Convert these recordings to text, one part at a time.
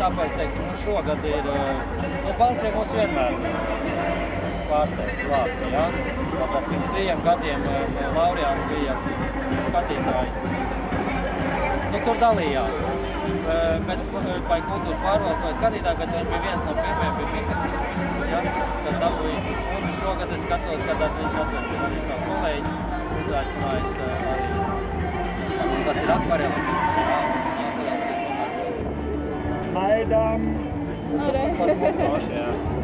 Tāpēc, teiksim, šogad ir, Baltkrievija mums vienmēr pārsteidz labi, ja? Tātad pirms 3 gadiem laureāts bija skatītāji. Tur dalījās, bet vai kultūras pārvaldes vai skatītāji, bet viņš bija viens no pirmiem, bija Mikls, ja? Kas dabūja. Un šogad es skatos, kad viņš atveicina arī savu kolēģi, uzaicinājis arī, kas ir akvarelists, ja? Maidām!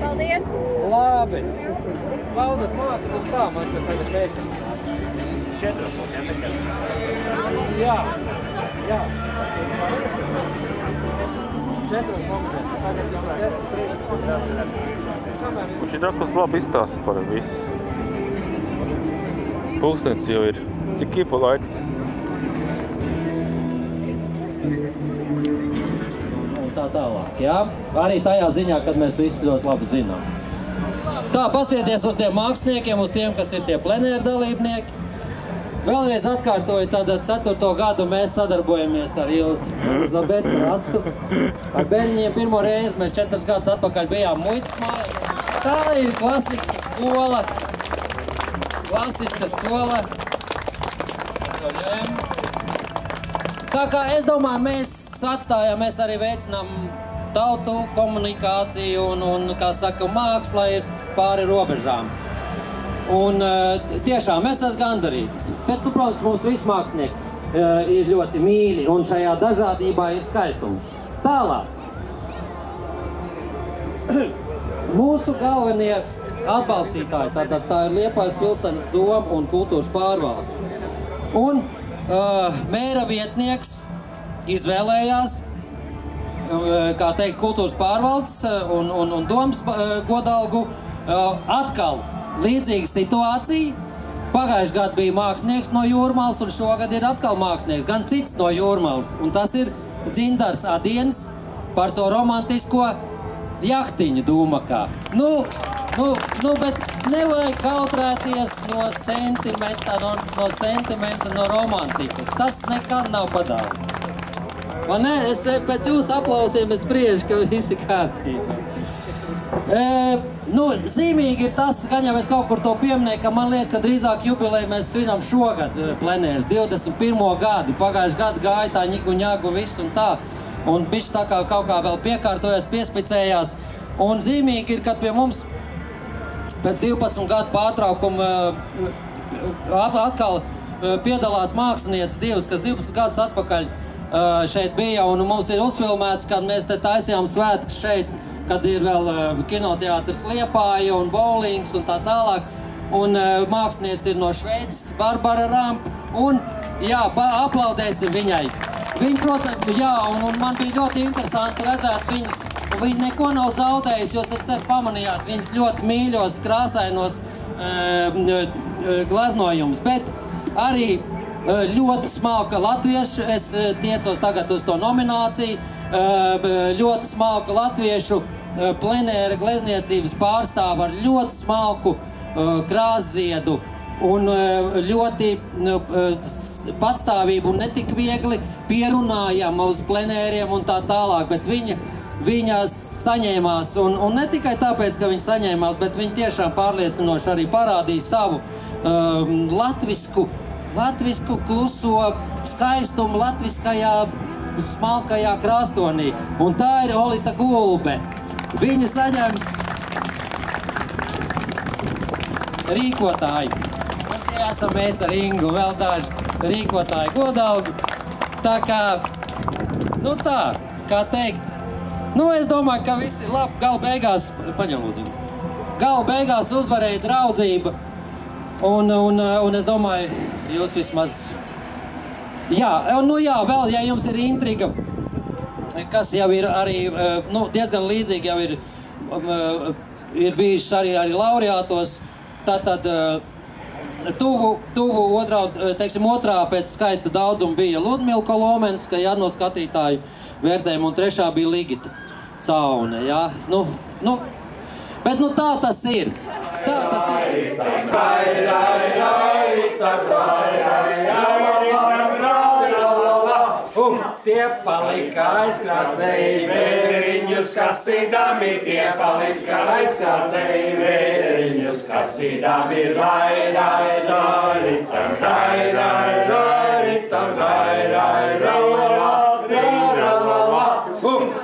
Paldies! Labi! Valdat māks, tur tā, man šeit tagad veikam. 4 būs, ja nekad? Jā, jā. 4 momentēs, tagad jau 10, 3. Un šī drakus labi izstāsta par visu. Pulkstens jau ir. Cik kipu laiks? Tā tālāk, jā? Arī tajā ziņā, kad mēs visi ļoti labi zinām. Tā, pastieties uz tiem māksliniekiem, uz tiem, kas ir tie plenēra dalībnieki. Vēlreiz atkārtoju, tad 4. gadu mēs sadarbojamies ar Elizabetu Rasu. Ar bērniņiem pirmo reizi mēs 4 gadus atpakaļ bijām muitas mājā. Tā ir klasiska skola. Klasiska skola. Tā kā es domāju, mēs atstājām, mēs arī veicinām tautu komunikāciju un kā saka, māksla ir pāri robežām. Un tiešām es esmu gandarīts. Bet, protams, mums visi mākslinieki ir ļoti mīļi un šajā dažādībā ir skaistums. Tālāk. Mūsu galvenie atbalstītāji, tātad tā ir Liepājas pilsētas doma un kultūras pārvaldes. Un mēra vietnieks izvēlējās, kā teikt, kultūras pārvaldes un domas godalgu atkal līdzīga situācija. Pagājuši gadu bija mākslinieks no Jūrmalas un šogad ir atkal mākslinieks, gan cits no Jūrmalas. Un tas ir Dzindars Adiens par to romantisko jahtiņu Dūmakā. Bet nevajag kautrēties no sentimenta, no romantikas. Tas nekad nav padaudzis. Man ne, pēc jūsu aplausiem es spriežu, ka visi kārtībā. Zīmīgi ir tas, gan jau es kaut kur to pieminēju, ka man liekas, ka drīzāk jubileju mēs svinam šogad plenērs, 21. gadu. Pagājuši gadu gāja tā ņiku ņāgu visu un tā. Un bišķi tā kā kaut kā vēl piekārtojas, piespicējās. Un zīmīgi ir, kad pie mums pēc 12 gadu pārtraukuma atkal piedalās mākslinieces divas, kas 12 gadus atpakaļ šeit bija, un mums ir uzfilmēts, kad mēs te taisījām svētkus šeit, kad ir vēl kinoteātris Liepāja un bowlings un tā tālāk. Un mākslinieci ir no Šveices, Barbara Ramp, un jā, aplaudēsim viņai. Viņa, protams, jā, un man bija ļoti interesanti redzēt viņas, un viņa neko nav zaudējusi, jūs esat pamanījāt viņas ļoti mīļos, krāsainos gleznojumus, bet arī ļoti smalka latviešu, es tiecos tagad uz to nomināciju, ļoti smalka latviešu plenēra glezniecības pārstāva ar ļoti smalku krāsziedu un ļoti patstāvību un netik viegli pierunājama uz plenēriem un tā tālāk, bet viņa saņēmās, un ne tikai tāpēc, ka viņa saņēmās, bet viņa tiešām pārliecinoši arī parādīja savu latvisku kluso skaistumu latviskajā smalkajā krāstonī, un tā ir Olita Gulbe. Viņa saņem rīkotāji. Un tie esam mēs ar Ingu, vēl daži rīkotāji godalgi. Tā kā, nu tā, kā teikt, nu es domāju, ka viss ir labi. Gala beigās, paņem lūdzu. Gala beigās uzvarēja draudzība. Un es domāju, jūs vismaz... Jā, nu jā, vēl, ja jums ir intriga, kas jau ir arī, nu, diezgan līdzīgi jau ir bijušas arī laureātos, tātad tuvu otrā pēc skaita daudzuma bija Ludmila Kolomenska, jā, no skatītāju vērtējumu, un trešā bija Ligita Caune, jā, nu, bet nu tā tas ir. Tā tas ir. Tie palika aizkrāsnēji vēriņus kasīdami, tie palika aizkrāsnēji vēriņus kasīdami, rai, rai, rai, ritam, rai, rai, rai, ritam, rai, rai, rai,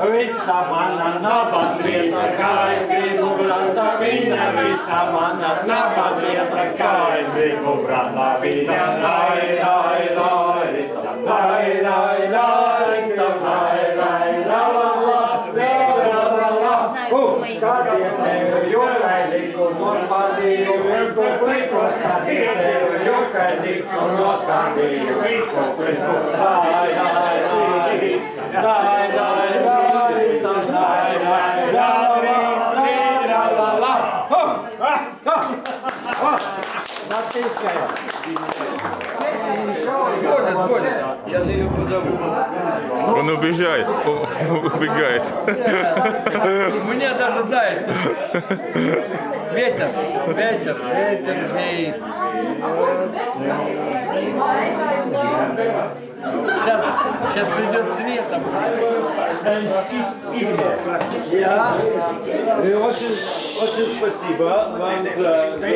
visa mana naba triesa, kā es gribu branda viņa, visa mana naba triesa, kā es gribu branda viņa, rai, rai, rai, ritam, rai, rai, rai, ritam, rai, rai, kad ieceļu jokaidīgu nospādīju, visu plikos, kad ieceļu jokaidīgu nospādīju, visu plikos, rai, rai, rai, rai, rai, Сейчас я ее позову. Он убегает. Мне даже знаешь, ветер веет. Сейчас придет Света. И очень спасибо вам за все.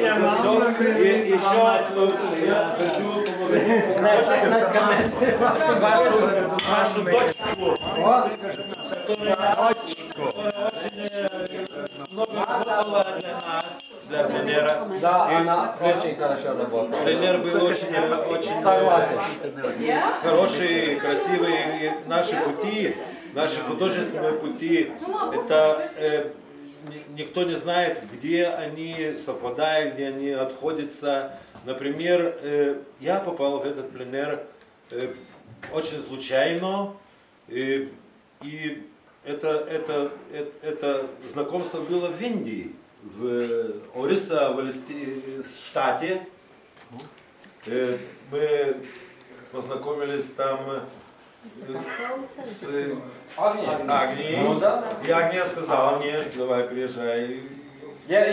И еще я хочу поблагодарить вашу дочку, которая много сделала для нас, для пленера. Да, она очень хорошо работает. Пленер был очень хороший, красивый. И наши художественные пути, это никто не знает, где они совпадают, где они отходятся. Например, я попал в этот пленер очень случайно, и это знакомство было в Индии, в Ориса, в штате. Мы познакомились там с Агнией, и Агния сказала мне, давай приезжай. Я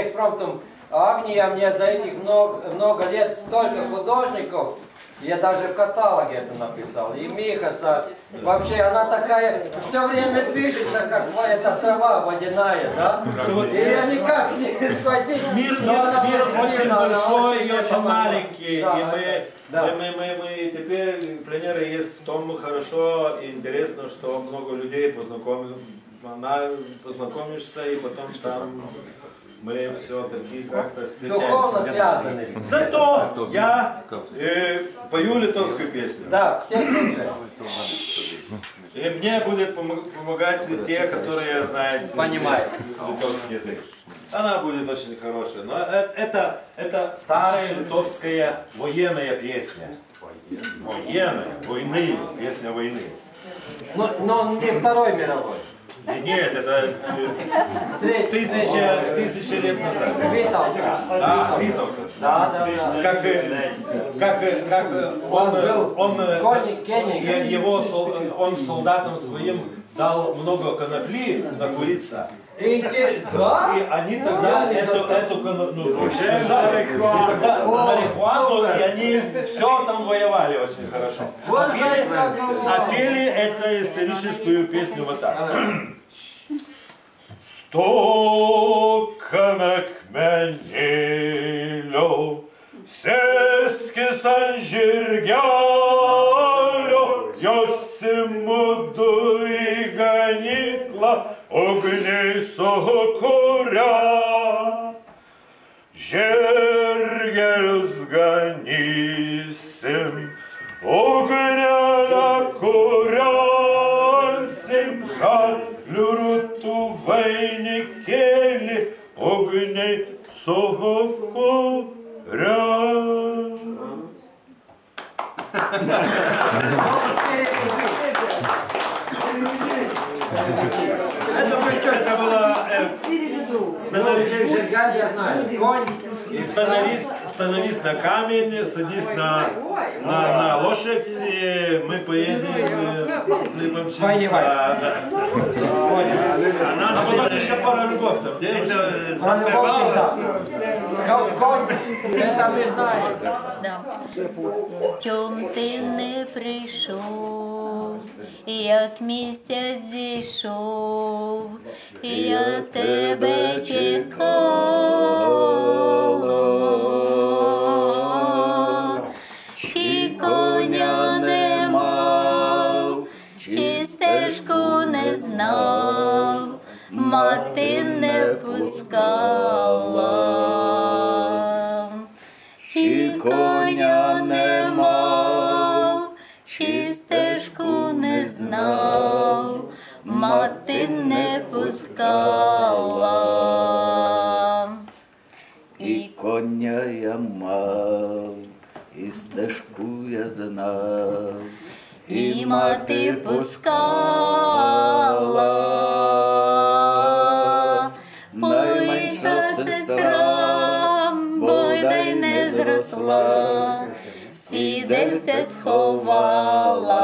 экспромтом, Агния мне за этих много лет столько художников, я даже в каталоге это написал. И Михаса, вообще она такая, все время движется, как эта трава водяная, да? И я никак не схватить. Мир очень большой и очень маленький, и мы теперь пленеры есть в том хорошо и интересно, что много людей познакомишься и потом там мы все-таки как-то Духовно сплетаемся. связаны. Зато я пою литовскую песню. Да, все слушают. И мне будет помогать те, которые знают Понимают. литовский язык. Она будет очень хорошая. Но это старая литовская военная песня. Военная, войны, песня войны. Но не Второй мировой. Нет, это тысяча лет назад. Виталка. Да, Виталка. Да. Как он солдатам своим дал много конопли накуриться. И они тогда эту конопли держали. И тогда марихуану, и они все там воевали очень хорошо. А пели эту историческую песню вот так. Stokan akmenėlio, sėskis ant žirgelio, jos įmudu į ganyklą, ugniai sukuria. Žirgelius ganysim, ugnelę kuriasim, žalių vainikėlį ugniai sukuria. Это было становись на камень, садись на лошадь, и мы поедем помчимся. А потом еще пара любовь там, где? Про любовь всегда. Конь, это мы знаем. Тьом ти не прийшов, як місяць зійшов, я тебе чекала. Чи коня не мав, чи стежку не знав, мати не пускала. Чи коня не мав, чи стежку не знав, мати не пускала. І коня я мав, і стежку я знав, І мати пускала. Найменша сестра, бодай не зросла, сідельце сховала.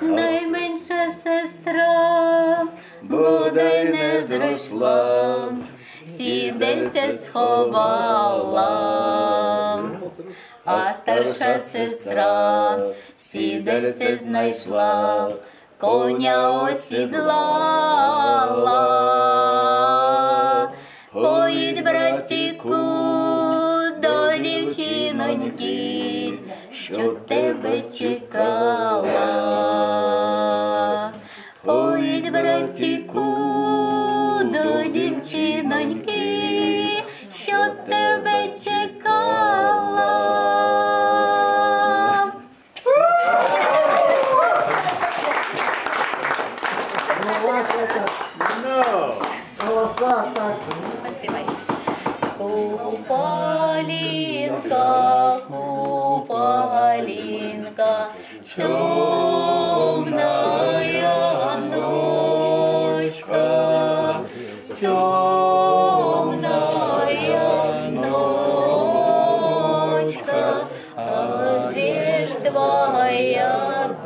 Найменша сестра, бодай не зросла, сідельце сховала. А старша сестра сідельце знайшла, коня осідлала. Поїдь, братіку, до дівчиноньки, що тебе чекала. Поїдь, братіку, до дівчиноньки, що тебе чекала. Купалинка, купалинка, темная ночка, темная ночка, а где ж твоя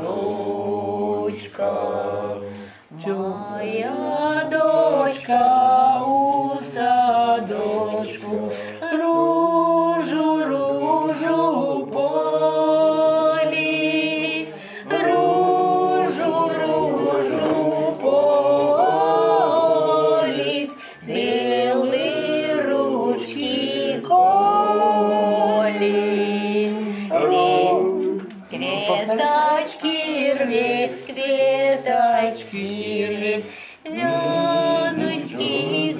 дочка? Моя дочка у садочку ружу, ружу полить, ружу, ружу полить, белые ручки колить. Кветочки рвет, кветочки рвет, вяночки из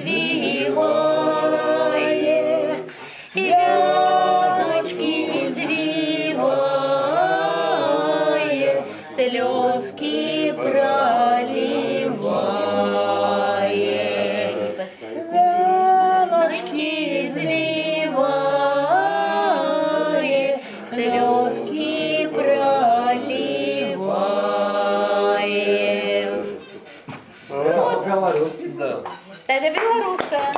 по-белорусски? Да. Это белорусская.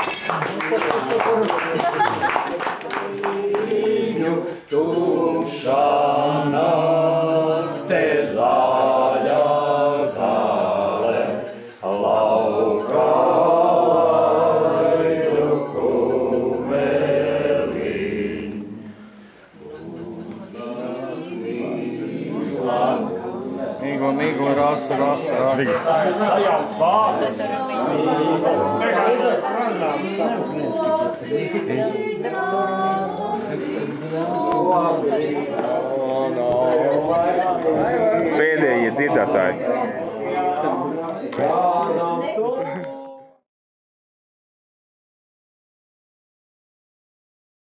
Migu, ras. Pēdējie dziedātāji.